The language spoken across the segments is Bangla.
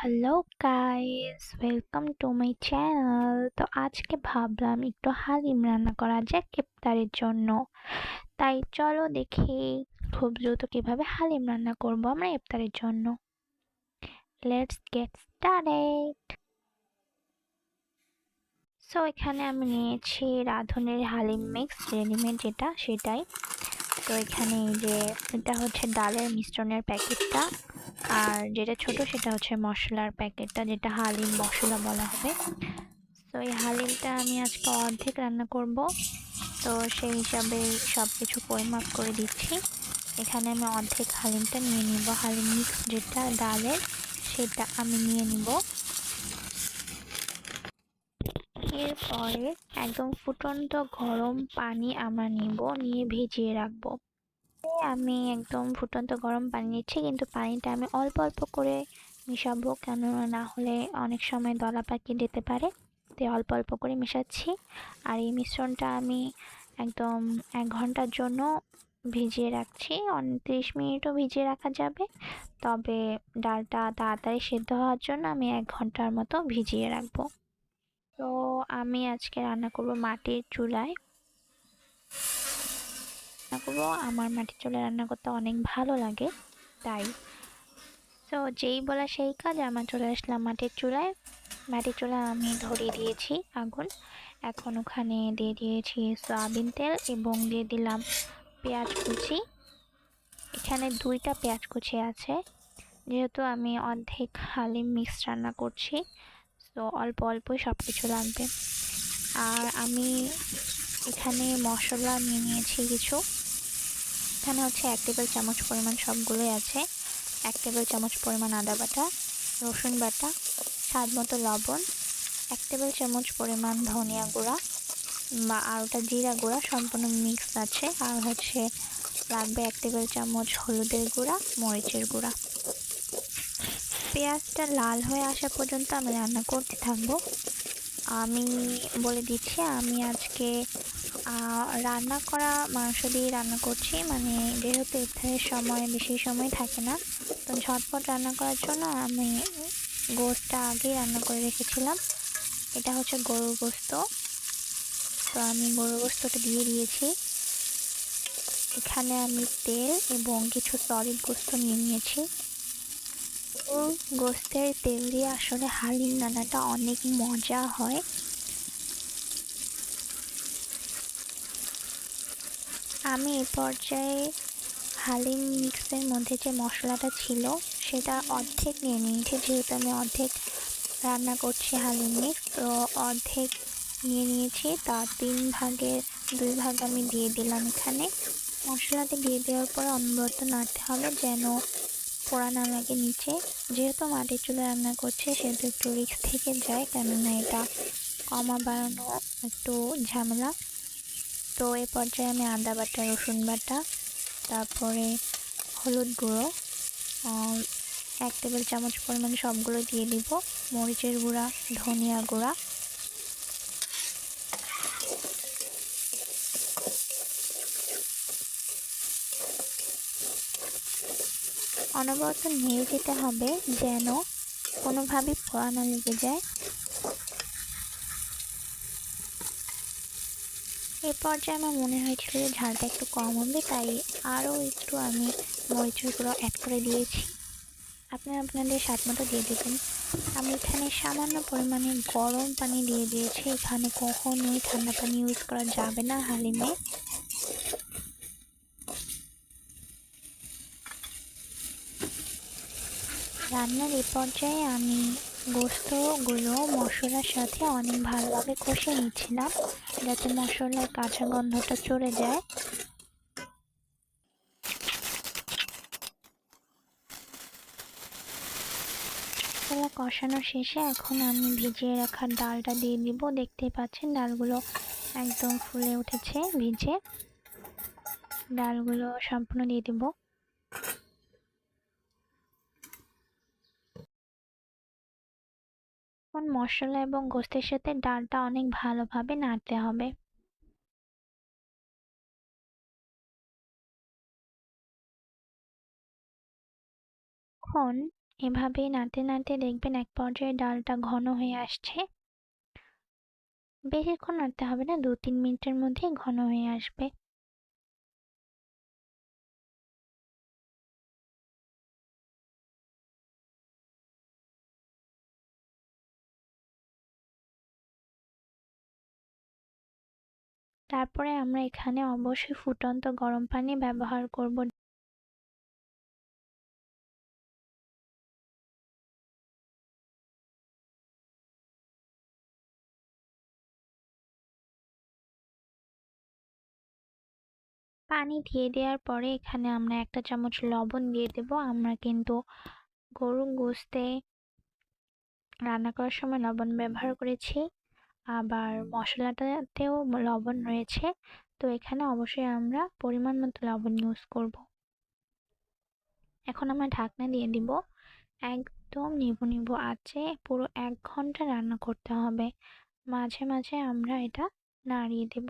Hello guys, welcome to my channel. তো আজকে ভাবলাম একটু হালিম রান্না করা যাক ইফতারের জন্য। তাই চলো দেখি খুব দ্রুত কিভাবে হালিম রান্না করব আমরা ইফতারের জন্য। Let's get started. সো এখানে আমি নিয়েছি রাঁধুনির হালিম মিক্স রেডিমেড সেটাই। তো এখানে এই যে এটা হচ্ছে ডালের মিশ্রণের প্যাকেটটা, আর যেটা ছোট সেটা হচ্ছে মশলার প্যাকেটটা, যেটা হালিম মশলা বলা হবে। তো এই হালিমটা আমি আজকে অর্ধেক রান্না করব, তো সেই হিসাবে সব কিছু পরিমাপ করে দিচ্ছি। এখানে আমি অর্ধেক হালিমটা নিয়ে নিব, হালিম মিক্স যেটা ডালের সেটা আমি নিয়ে নিব। এরপরে একদম ফুটন্ত গরম পানি আমরা নিব, নিয়ে ভিজিয়ে রাখবো। আমি একদম ফুটন্ত গরম পানি নিচ্ছি, কিন্তু পানিটা আমি অল্প অল্প করে মিশাবো, কেন না হলে অনেক সময় দলা পাকিয়ে যেতে পারে। তাই অল্প অল্প করে মেশাচ্ছি। আর এই মিশ্রণটা আমি একদম 1 ঘন্টার জন্য ভিজিয়ে রাখছি। 30 মিনিটও ভিজিয়ে রাখা যাবে, তবে ডালটা তাড়াতাড়ি সেদ্ধ হওয়ার জন্য আমি 1 ঘন্টার মতো ভিজিয়ে রাখবো। তো আমি আজকে রান্না করব মাটির চুলায়। আমার মাটির চুলায় রান্না করতে অনেক ভালো লাগে, তাই তো যেই বলা সেই কাজ, আমার চলে আসলাম মাটির চুলায়। মাটির চুলায় আমি ধরিয়ে দিয়েছি আগুন। এখন ওখানে দিয়ে দিয়েছি সয়াবিন তেল এবং দিয়ে দিলাম পেঁয়াজ কুচি। এখানে 2টা পেঁয়াজ কুচি আছে, যেহেতু আমি অর্ধেক হালিম মিক্স রান্না করছি, তো অল্প অল্পই সব কিছু লাগবে। আর আমি এখানে মশলা নিয়ে নিয়েছি কিছু। এখানে হচ্ছে 1 টেবিল চামচ পরিমাণ, সবগুলোই আছে। 1 টেবিল চামচ পরিমাণ আদা বাটা, রসুন বাটা, স্বাদ মতো লবণ, 1 টেবিল চামচ পরিমাণ ধনিয়া গুঁড়া আর ওটা জিরা গুঁড়া সম্পূর্ণ মিক্স আছে। আর হচ্ছে লাগবে 1 টেবিল চামচ হলুদের গুঁড়া, মরিচের গুঁড়া। পেঁয়াজটা লাল হয়ে আসা পর্যন্ত আমি রান্না করতে থাকবো। আমি বলে দিচ্ছি, আমি আজকে রান্না করা মাংস দিয়ে রান্না করছি, মানে যেহেতু ইফতারের সময় বেশি সময় থাকে না, তো ঝটপট রান্না করার জন্য আমি গোশতটা আগেই রান্না করে রেখেছিলাম। এটা হচ্ছে গরুর গোশত। তো আমি গরুর গোশতটা দিয়ে দিয়েছি। এখানে আমি তেল এবং কিছু সলিড গোশত নিয়ে নিয়েছি। গরুর গোশতের তেল দিয়ে আসলে হালিম রান্নাটা অনেক মজা হয়। আমি এ পর্যায়ে হালিম মিক্সের মধ্যে যে মশলাটা ছিল সেটা অর্ধেক নিয়ে নিয়েছি, যেহেতু আমি অর্ধেক রান্না করছি হালিম মিক্স, তো অর্ধেক নিয়ে নিয়েছি। তার 3 ভাগের 2 ভাগ আমি দিয়ে দিলাম এখানে। মশলাটা দিয়ে দেওয়ার পর অনবরত নাড়তে হবে যেন পোড়া না লাগে নিচে। যেহেতু মাটির চুলায় রান্না করছে সেহেতু একটু রিস্ক থেকে যায়, কেননা এটা কমা বাড়ানো একটু ঝামেলা। তো এ পর্যায়ে আমি আদা বাটা, রসুন বাটা, তারপরে হলুদ গুঁড়ো 1 টেবিল চামচ পরিমাণ সবগুলো দিয়ে দিব, মরিচের গুঁড়া, ধনিয়া গুঁড়া। অনবরত নেড়ে যেতে হবে যেন কোনোভাবে পোড়া না লেগে যায়। এই পর্যায়ে আমার মনে হয়েছিল যে ঝালটা একটু কম হবে, তাই আরও একটু আমি মরিচের গুঁড়ো অ্যাড করে দিয়েছি। আপনারা আপনাদের স্বাদ মতো দিয়ে দেবেন। আমি এখানে সামান্য পরিমাণে গরম পানি দিয়ে দিয়েছি। এখানে কখনোই ঠান্ডা পানি ইউজ করা যাবে না হালিমে। রান্নার এই পর্যায়ে আমি গোস্তগুলো মশলার সাথে অনেক ভালোভাবে কষে নিচ্ছিলাম, যাতে মশলার কাঁচা গন্ধটা চলে যায়। মশলা কষানো শেষে এখন আমি ভিজিয়ে রাখা ডালটা দিয়ে দিব। দেখতেই পাচ্ছেন ডালগুলো একদম ফুলে উঠেছে ভিজে। ডালগুলো সম্পূর্ণ দিয়ে দিব। এখন মশলা এবং গোস্তের সাথে ডালটা অনেক ভালোভাবে নাড়তে হবে। এখন এভাবেই নাড়তে নাড়তে দেখবেন এক পর্যায়ে ডালটা ঘন হয়ে আসছে। বেশিক্ষণ নাড়তে হবে না, 2-3 মিনিটের মধ্যেই ঘন হয়ে আসবে। তারপরে আমরা এখানে অবশ্যই ফুটন্ত গরম পানি ব্যবহার করব। পানি দিয়ে দেওয়ার পরে এখানে আমরা 1 চামচ লবণ দিয়ে দেব। আমরা কিন্তু গরুর গোশতে রান্না করার সময় লবণ ব্যবহার করেছি, আবার মশলাটাতেও লবণ রয়েছে, তো এখানে অবশ্যই আমরা পরিমাণ মতো লবণ ইউজ করব। এখন আমরা ঢাকনা দিয়ে দিব। একদম নিভু নিভু আঁচে পুরো 1 ঘন্টা রান্না করতে হবে। মাঝে মাঝে আমরা এটা নাড়িয়ে দেব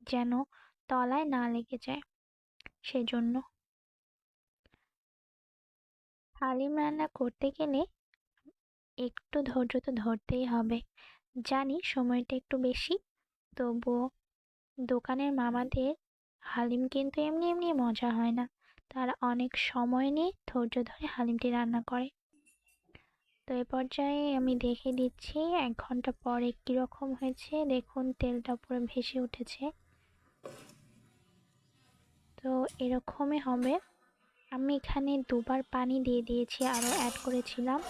যেন তলায় না লেগে যায়, সেজন্য। হালিম রান্না করতে গেলে একটু ধৈর্য তো ধরতেই হবে। জানি সময়টা একটু বেশি, তবুও দোকানের মামাদের হালিম কিন্তু এমনি এমনি মজা হয় না, তারা অনেক সময় নিয়ে ধৈর্য ধরে হালিমটি রান্না করে। তো এ পর্যায়ে আমি দেখে দিচ্ছি 1 ঘন্টা পরে কীরকম হয়েছে। দেখুন তেলটা পুরো ভেসে উঠেছে, তো এরকমই হবে। আমি এখানে 2 বার পানি দিয়ে দিয়েছি, আরও অ্যাড করেছিলাম,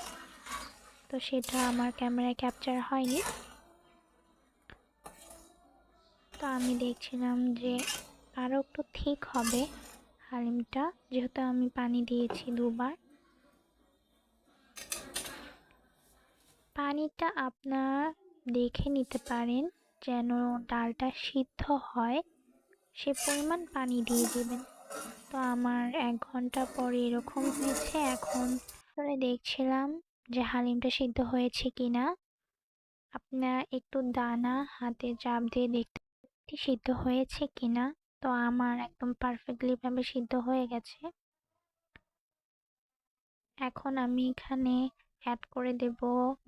তো সেটা আমার ক্যামেরায় ক্যাপচার হয়নি। তো আমি দেখছিলাম যে আরও একটু ঠিক হবে হালিমটা, যেহেতু আমি পানি দিয়েছি 2 বার। পানিটা আপনারা দেখে নিতে পারেন যেন ডালটা সিদ্ধ হয়, সে পরিমাণ পানি দিয়ে দেবেন। তো আমার 1 ঘন্টা পরে এরকম হয়েছে। এখন আসলে দেখছিলাম যে হালিমটা সিদ্ধ হয়েছে কিনা। আপনারা একটু দানা হাতে চাপ দিয়ে দেখতে সিদ্ধ হয়েছে কিনা। তো আমার একদম পারফেক্টলি ভাবে সিদ্ধ হয়ে গেছে। এখন আমি এখানে অ্যাড করে দেব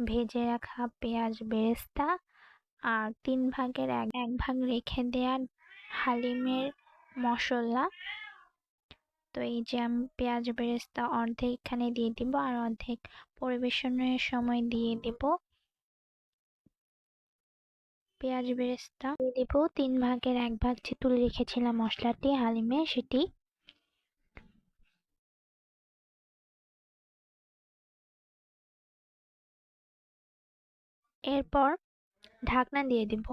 ভেজে রাখা পেঁয়াজ বেরেস্তা আর 3 ভাগের 1 ভাগ রেখে দেয়া হালিমের মশলা। তো এই যে আমি পেঁয়াজ বেরেস্তা অর্ধেক এখানে দিয়ে দিব, আর অর্ধেক পরিবেশনের সময় দিয়ে দেব। পেঁয়াজ বেরেস্তা দিয়ে দেব 3 ভাগের 1 ভাগ যে তুলে রেখেছিলাম মশলাটি হালিমে, সেটি। এরপর ঢাকনা দিয়ে দিব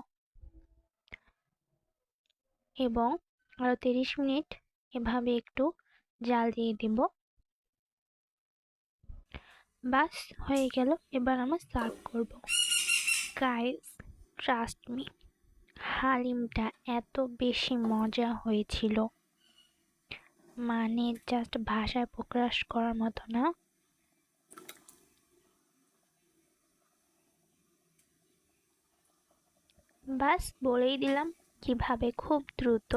এবং আরো 30 মিনিট এভাবে একটু জাল দিয়ে দিব। বাস হয়ে গেল, এবার আমরা সার্ভ করব। গাইস, ট্রাস্ট মি, হালিমটা এত বেশি মজা হয়েছিল, মানে জাস্ট ভাষায় প্রকাশ করার মতো না। বাস বলেই দিলাম কিভাবে খুব দ্রুত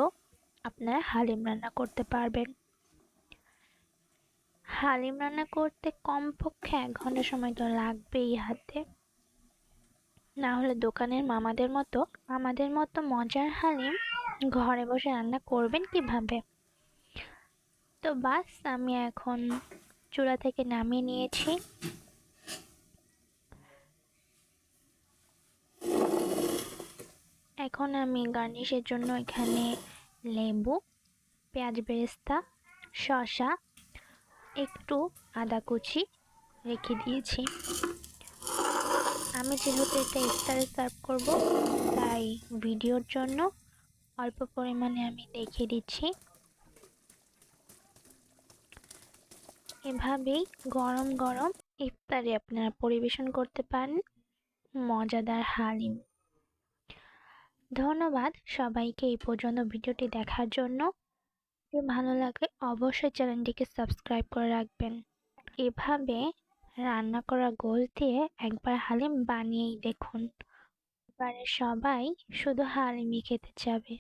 আপনারা হালিম রান্না করতে পারবেন। হালিম রান্না করতে কমপক্ষে 1 ঘন্টা সময় তো লাগবেই হাতে, না হলে দোকানের মামাদের মতো আমাদের মতো মজার হালিম ঘরে বসে রান্না করবেন কিভাবে। তো বাস আমি এখন চুলা থেকে নামিয়ে নিয়েছি। এখন আমি গার্নিশের জন্য এখানে লেবু, পেঁয়াজ বেরেস্তা, শসা, একটু আদা কুচি রেখে দিয়েছি। আমি যেহেতু এটা ইফতারে সার্ভ করব, তাই ভিডিওর জন্য অল্প পরিমাণে আমি দেখিয়ে দিচ্ছি। এভাবেই গরম গরম ইফতারে আপনারা পরিবেশন করতে পারেন মজাদার হালিম। ধন্যবাদ সবাইকে এই পর্যন্ত ভিডিওটি দেখার জন্য। যদি ভালো লাগে অবশ্যই চ্যানেলটিকে সাবস্ক্রাইব করে রাখবেন। এভাবে রান্না করা গোশ দিয়ে একবার হালিম বানিয়েই দেখুন, এবারে সবাই শুধু হালিমই খেতে চাবে।